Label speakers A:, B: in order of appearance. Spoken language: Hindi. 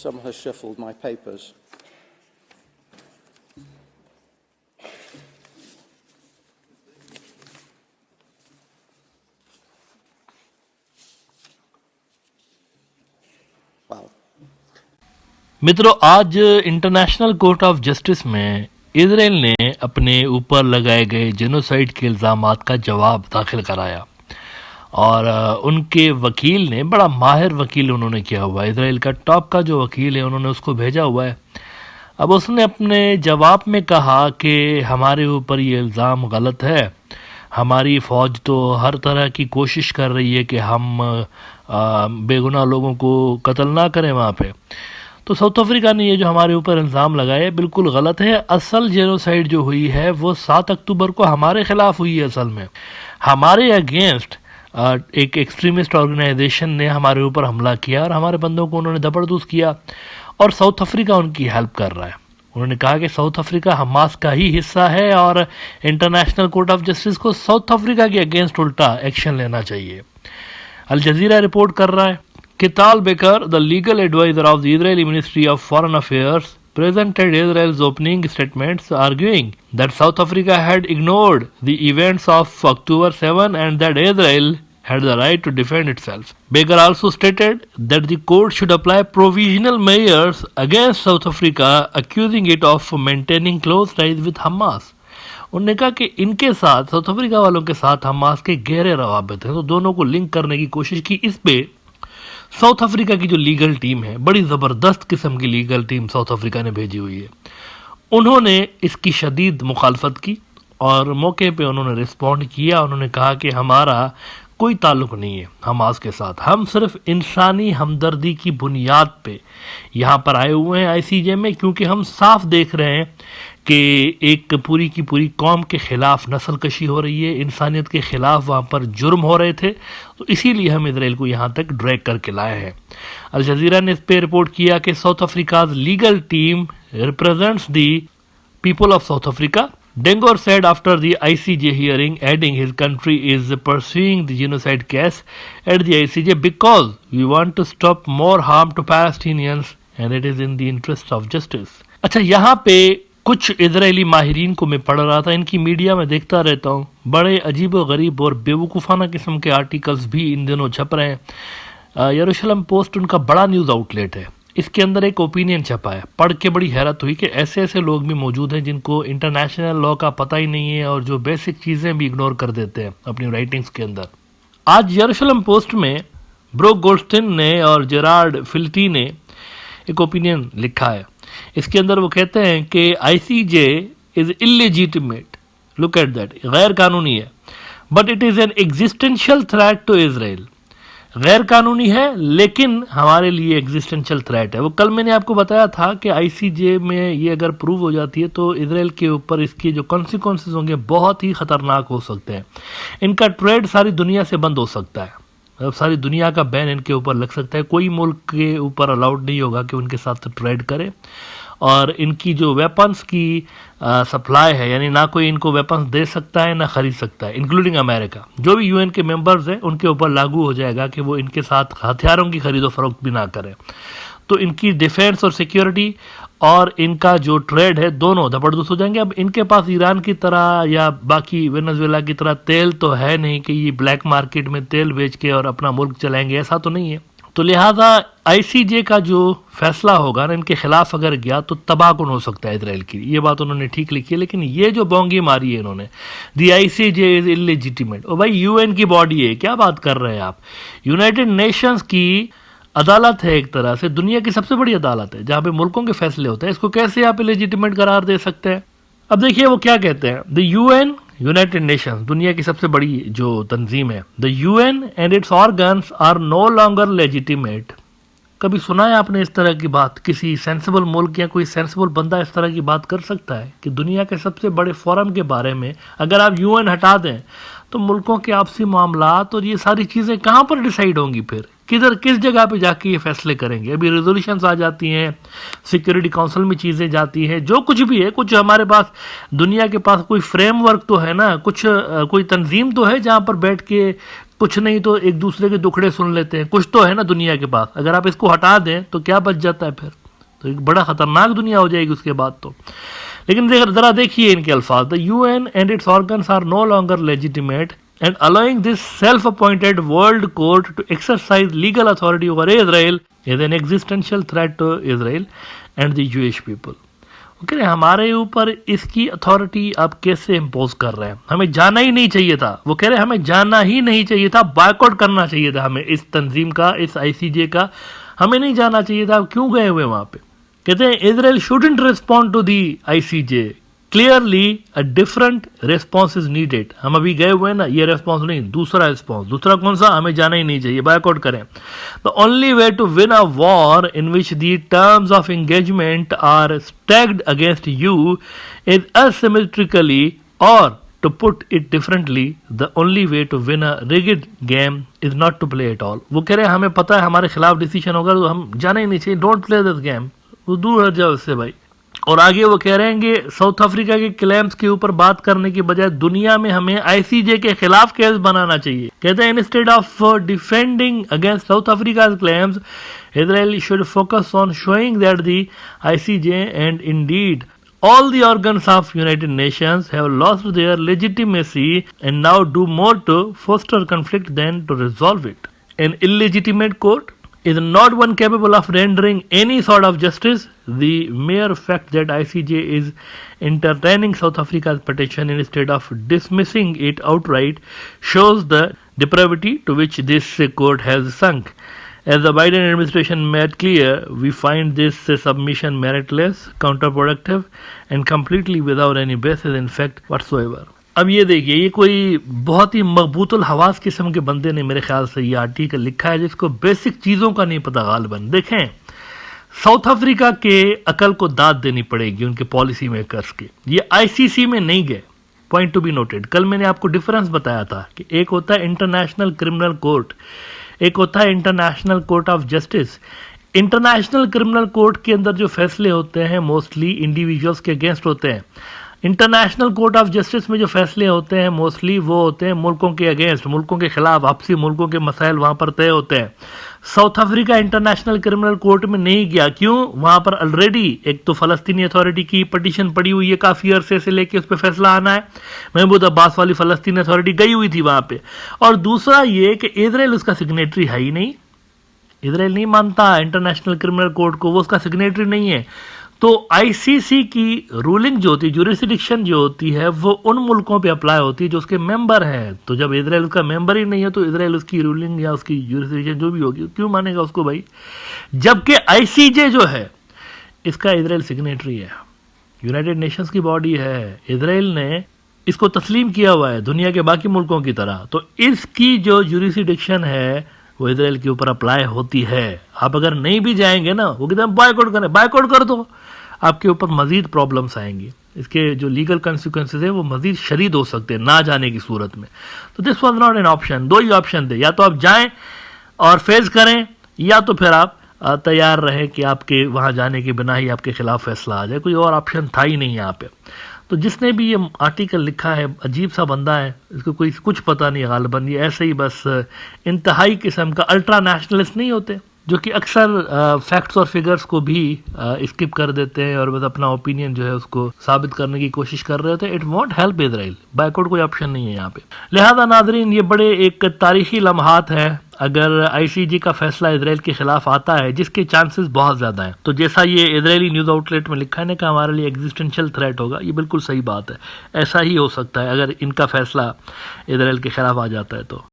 A: Someone has shuffled my papers. Wow.
B: मित्रों, आज इंटरनेशनल कोर्ट ऑफ जस्टिस में इजराइल ने अपने ऊपर लगाए गए जेनोसाइड के इल्ज़ामात का जवाब दाखिल कराया और उनके वकील ने, बड़ा माहिर वकील उन्होंने किया हुआ है, इजराइल का टॉप का जो वकील है उन्होंने उसको भेजा हुआ है। अब उसने अपने जवाब में कहा कि हमारे ऊपर ये इल्ज़ाम गलत है, हमारी फ़ौज तो हर तरह की कोशिश कर रही है कि हम बेगुनाह लोगों को कत्ल ना करें वहाँ पे। तो साउथ अफ्रीका ने ये जो हमारे ऊपर इल्ज़ाम लगाए बिल्कुल गलत है। असल जेनोसाइड जो हुई है वो 7 अक्टूबर को हमारे ख़िलाफ़ हुई है। असल में हमारे अगेंस्ट एक एक्सट्रीमिस्ट ऑर्गेनाइजेशन ने हमारे ऊपर हमला किया और हमारे बंदों को उन्होंने दबरदूस किया और साउथ अफ्रीका उनकी हेल्प कर रहा है। उन्होंने कहा कि साउथ अफ्रीका हमास का ही हिस्सा है और इंटरनेशनल कोर्ट ऑफ जस्टिस को साउथ अफ्रीका के अगेंस्ट उल्टा एक्शन लेना चाहिए। अल जजीरा रिपोर्ट कर रहा है कि Tal Becker, the legal advisor of the Israeli Ministry of Foreign Affairs, presented Israel's opening statements arguing that South Africa had ignored the events of October 7 and that Israel had the right to defend itself. Baker also stated that the court should apply provisional measures against South Africa, accusing it of maintaining close ties with Hamas. उन्होंने कहा कि इनके साथ, साउथ अफ्रीका वालों के साथ हमास के गहरे रवाबित हैं, तो दोनों को लिंक करने की कोशिश की। इस पे साउथ अफ्रीका की जो लीगल टीम है, बड़ी ज़बरदस्त किस्म की लीगल टीम साउथ अफ्रीका ने भेजी हुई है, उन्होंने इसकी शदीद मुखालफत की और मौके पे उन्होंने रिस्पॉन्ड किया। उन्होंने कहा कि हमारा कोई ताल्लुक़ नहीं है हमास के साथ, हम सिर्फ इंसानी हमदर्दी की बुनियाद पे यहाँ पर आए हुए हैं आईसीजे में, क्योंकि हम साफ देख रहे हैं कि एक पूरी की पूरी कौम के ख़िलाफ़ नस्लकशी हो रही है, इंसानियत के ख़िलाफ़ वहाँ पर जुर्म हो रहे थे, तो इसीलिए हम इजराइल को यहाँ तक ड्रैग करके लाए हैं। अल जज़ीरा ने इस पर रिपोर्ट किया कि south Africa's legal team represents the people of south Africa. Dengor said after the ICJ hearing, adding his country is pursuing the genocide case at the ICJ because we want to stop more harm to Palestinians and it is in the interest of justice. अच्छा, यहाँ पे कुछ इजरायली माहिरीन को मैं पढ़ रहा था, इनकी मीडिया में देखता रहता हूँ, बड़े अजीब व गरीब और बेवकूफ़ाना किस्म के आर्टिकल्स भी इन दिनों छप रहे हैं। यरूशलेम पोस्ट उनका बड़ा न्यूज़ आउटलेट है, इसके अंदर एक ओपिनियन छपा है, पढ़ के बड़ी हैरत हुई कि ऐसे ऐसे लोग भी मौजूद हैं जिनको इंटरनेशनल लॉ का पता ही नहीं है और जो बेसिक चीज़ें भी इग्नोर कर देते हैं अपनी राइटिंग्स के अंदर। आज यरूशलेम पोस्ट में ब्रोक गोल्डस्टीन ने और जेरार्ड फिल्टी ने एक ओपिनियन लिखा है। इसके अंदर वो कहते हैं कि ICJ is illegitimate, look at that, गैर कानूनी है, but it is an existential threat to Israel. गैर कानूनी है लेकिन हमारे लिए एग्जिस्टेंशियल थ्रेट है। वो कल मैंने आपको बताया था कि आईसीजे में ये अगर प्रूव हो जाती है तो इजराइल के ऊपर इसके जो कॉन्सिक्वेंसेस होंगे बहुत ही ख़तरनाक हो सकते हैं। इनका ट्रेड सारी दुनिया से बंद हो सकता है, अब सारी दुनिया का बैन इनके ऊपर लग सकता है, कोई मुल्क के ऊपर अलाउड नहीं होगा कि उनके साथ ट्रेड करे। और इनकी जो वेपन्स की सप्लाई है, यानी ना कोई इनको वेपन्स दे सकता है ना खरीद सकता है, इंक्लूडिंग अमेरिका। जो भी यूएन के मेंबर्स हैं उनके ऊपर लागू हो जाएगा कि वो इनके साथ हथियारों की खरीदो फरोख्त भी ना करें। तो इनकी डिफेंस और सिक्योरिटी और इनका जो ट्रेड है दोनों धपड़धुस हो जाएंगे। अब इनके पास ईरान की तरह या बाकी वेनेजुएला की तरह तेल तो है नहीं कि ये ब्लैक मार्केट में तेल बेच के और अपना मुल्क चलाएंगे, ऐसा तो नहीं है। तो लिहाजा आईसीजे का जो फैसला होगा ना इनके खिलाफ अगर गया तो तबाहकुन हो सकता है इजराइल की, ये बात उन्होंने ठीक लिखी है। लेकिन ये जो बोंगी मारी है इन्होंने, दी आईसीजे इज इलेजिटिमेट, ओ भाई यूएन की बॉडी है, क्या बात कर रहे हैं आप? यूनाइटेड नेशंस की अदालत है, एक तरह से दुनिया की सबसे बड़ी अदालत है जहाँ पे मुल्कों के फैसले होते हैं, इसको कैसे आप इलेजिटिमेट करार दे सकते हैं? अब देखिए वो क्या कहते हैं, द यूएन, यूनाइटेड नेशंस दुनिया की सबसे बड़ी जो तंजीम है, the UN and its organs are no longer legitimate. कभी सुना है आपने इस तरह की बात? किसी सेंसिबल मुल्क या कोई सेंसिबल बंदा इस तरह की बात कर सकता है कि दुनिया के सबसे बड़े फोरम के बारे में अगर आप यूएन हटा दें तो मुल्कों के आपसी मामलात और ये सारी चीज़ें कहाँ पर डिसाइड होंगी? फिर किधर, किस जगह पे जाके ये फैसले करेंगे? अभी रेजोल्यूशंस आ जाती हैं, सिक्योरिटी काउंसिल में चीज़ें जाती हैं, जो कुछ भी है, कुछ हमारे पास दुनिया के पास कोई फ्रेमवर्क तो है ना, कुछ कोई तंजीम तो है जहाँ पर बैठ के कुछ नहीं तो एक दूसरे के दुखड़े सुन लेते हैं, कुछ तो है ना दुनिया के पास। अगर आप इसको हटा दें तो क्या बच जाता है फिर? तो एक बड़ा खतरनाक दुनिया हो जाएगी उसके बाद तो। लेकिन जरा देखिए इनके अल्फाज, the UN and its organs are no longer legitimate and allowing this self-appointed world court to exercise legal authority over Israel is an existential threat to Israel and the Jewish people. वो कह रहे हैं हमारे ऊपर इसकी अथॉरिटी आप कैसे इम्पोज कर रहे हैं? हमें जाना ही नहीं चाहिए था। वो कह रहे हैं हमें जाना ही नहीं चाहिए था, बायकॉट करना चाहिए था हमें, इस तंजीम का, इस आईसीजे का हमें नहीं जाना चाहिए था। क्यों गए हुए वहां पे? कहते हैं Israel shouldn't respond to the ICJ, clearly a different response is needed. हम अभी गए हुए हैं ना, ये रिस्पॉन्स नहीं, दूसरा रिस्पॉन्स। दूसरा कौन सा? हमें जाना ही नहीं चाहिए, बायकॉट करें। The only way to win a war in which the terms of engagement are stacked against you is asymmetrically, or to put it differently, the only way to win a rigged game is not to play at all. वो कह रहे हैं हमें पता है हमारे खिलाफ डिसीजन होगा तो हम जाना ही नहीं चाहिए, डोंट प्ले दिस गेम, वो दूर हट जाओ इससे भाई। और आगे वो कह रहे हैं कि साउथ अफ्रीका के क्लेम्स के ऊपर बात करने की बजाय दुनिया में हमें आईसीजे के खिलाफ केस बनाना चाहिए। कहते हैं instead of defending against south Africa claims, Israel should focus on showing that the ICJ and Indeed all the organs of United Nations have lost their legitimacy and now do more to foster conflict than to resolve it. An illegitimate court is not one capable of rendering any sort of justice. The mere fact that ICJ is entertaining South Africa's petition instead of dismissing it outright shows the depravity to which this court has sunk. As the Biden administration made clear, we find this submission meritless, counterproductive, and completely without any basis in fact whatsoever. अब ये देखिए, ये कोई बहुत ही मकबूतुल हवास किस्म के बंदे ने मेरे ख्याल से ये आर्टिकल लिखा है जिसको बेसिक चीज़ों का नहीं पता गालिबन। देखें, साउथ अफ्रीका के अकल को दाद देनी पड़ेगी उनके पॉलिसी मेकर्स के। ये आईसीसी में नहीं गए, पॉइंट टू बी नोटेड। कल मैंने आपको डिफरेंस बताया था कि एक होता है इंटरनेशनल क्रिमिनल कोर्ट, एक होता है international court of justice. International criminal court के अंदर जो फैसले होते हैं मोस्टली इंडिविजुअल्स के अगेंस्ट होते हैं। इंटरनेशनल कोर्ट ऑफ जस्टिस में जो फैसले होते हैं मोस्टली वो होते हैं मुल्कों के अगेंस्ट, मुल्कों के खिलाफ, आपसी मुल्कों के मसाइल वहाँ पर तय होते हैं। South Africa international criminal court में नहीं गया। क्यों? वहाँ पर ऑलरेडी एक तो फ़लस्तीनी अथॉरिटी की पटिशन पड़ी हुई है, काफ़ी अरसे से लेके उस पर फैसला आना है। महमूद अब्बास वाली फ़लस्तीनी अथॉरिटी गई हुई थी वहाँ पे। और दूसरा ये कि इजराइल उसका सिग्नेटरी है ही नहीं, इजराइल नहीं मानता इंटरनेशनल क्रिमिनल कोर्ट को, वो उसका सिग्नेटरी नहीं है। तो आईसीसी की रूलिंग जो होती है, ज्यूरिसडिक्शन जो होती है, वो उन मुल्कों पे अप्लाई होती है जो उसके मेंबर हैं। तो जब इजराइल उसका मेंबर ही नहीं है तो इजराइल उसकी रूलिंग या उसकी ज्यूरिसडिक्शन जो भी होगी क्यों मानेगा उसको भाई? जबकि आईसीजे जो है इसका इजराइल सिग्नेटरी है, यूनाइटेड नेशंस की बॉडी है, इजराइल ने इसको तस्लीम किया हुआ है दुनिया के बाकी मुल्कों की तरह। तो इसकी जो ज्यूरिसडिक्शन है वो इजराइल के ऊपर अप्लाई होती है। आप अगर नहीं भी जाएंगे ना, वो कहते हैं बायकॉट करें, बायकॉट कर दो, आपके ऊपर मजीद प्रॉब्लम्स आएंगी। इसके जो लीगल कॉन्सिक्वेंसेज है वो मजीद शदीद हो सकते हैं ना जाने की सूरत में। तो this was not an option. दो ही ऑप्शन थे, या तो आप जाएं और फेस करें, या तो फिर आप तैयार रहें कि आपके वहाँ जाने के बिना ही आपके खिलाफ फैसला आ जाए। कोई और ऑप्शन था ही नहीं यहाँ पे। तो जिसने भी ये आर्टिकल लिखा है अजीब सा बंदा है, इसको कोई कुछ पता नहीं गालिबन, ये ऐसे ही बस इंतहाई किस्म का अल्ट्रा नेशनलिस्ट नहीं होते जो कि अक्सर फैक्ट्स और फिगर्स को भी स्किप कर देते हैं और बस अपना ओपिनियन जो है उसको साबित करने की कोशिश कर रहे होते हैं। It won't help Israel, boycott कोई ऑप्शन नहीं है यहाँ पे। लिहाजा नाजरीन, ये बड़े एक तारीखी लम्हात है अगर आईसीजे का फैसला इजराइल के खिलाफ आता है, जिसके चांसेस बहुत ज़्यादा हैं। तो जैसा ये इजरायली न्यूज़ आउटलेट में लिखा है ना कि हमारे लिए एग्जिस्टेंशियल थ्रेट होगा, ये बिल्कुल सही बात है। ऐसा ही हो सकता है अगर इनका फैसला इजराइल के खिलाफ आ जाता है तो।